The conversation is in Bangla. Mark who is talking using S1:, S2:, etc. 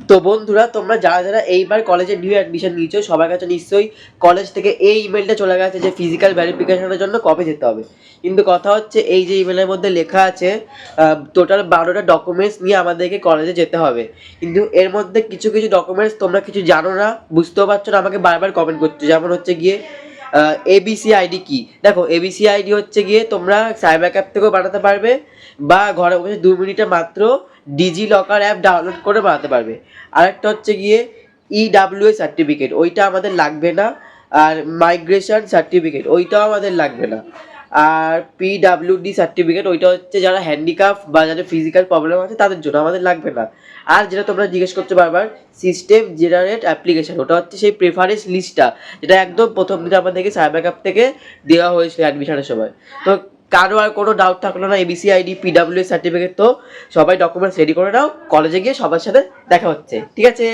S1: তো বন্ধুরা, তোমরা যারা যারা এইবার কলেজে নিউ অ্যাডমিশন নিয়েছো সবার কাছে নিশ্চয়ই কলেজ থেকে এই ইমেলটা চলে গেছে যে ফিজিক্যাল ভেরিফিকেশনের জন্য কবে যেতে হবে। কিন্তু কথা হচ্ছে, এই যে ইমেলের মধ্যে লেখা আছে টোটাল 12টা ডকুমেন্টস নিয়ে আমাদেরকে কলেজে যেতে হবে, কিন্তু এর মধ্যে কিছু কিছু ডকুমেন্টস তোমরা কিছু জানো না, বুঝতেও পারছো না, আমাকে বারবার কমেন্ট করছো। যেমন হচ্ছে গিয়ে এবিসি আইডি কি। দেখো, এবিসি আইডি হচ্ছে গিয়ে তোমরা সাইবার ক্যাফ থেকেও বানাতে পারবে, বা ঘরে বসে 2 মিনিটে মাত্র ডিজি লকার অ্যাপ ডাউনলোড করে বানাতে পারবে। আরেকটা হচ্ছে গিয়ে ইডাব্লিউএ সার্টিফিকেট, ওইটা আমাদের লাগবে না। আর মাইগ্রেশন সার্টিফিকেট, ওইটাও আমাদের লাগবে না। আর পিডাব্লিউডি সার্টিফিকেট, ওইটা হচ্ছে যারা হ্যান্ডিক্যাপ বা যাদের ফিজিক্যাল প্রবলেম আছে তাদের জন্য, আমাদের লাগবে না। আর যেটা তোমরা জিজ্ঞেস করছো বারবার, সিস্টেম জেনারেট অ্যাপ্লিকেশন, ওটা হচ্ছে সেই প্রেফারেন্স লিস্টটা, যেটা একদম প্রথম দিন আমাদেরকে সাইবার ক্যাফ থেকে দেওয়া হয়েছিল অ্যাডমিশনের সময়। তো কারো আর কোনো ডাউট থাকলো না, এবিসি আইডি পিডাব্লিউ সার্টিফিকেট, তো সবাই ডকুমেন্টস রেডি করে নাও, কলেজে গিয়ে সবার সাথে দেখা হচ্ছে, ঠিক আছে?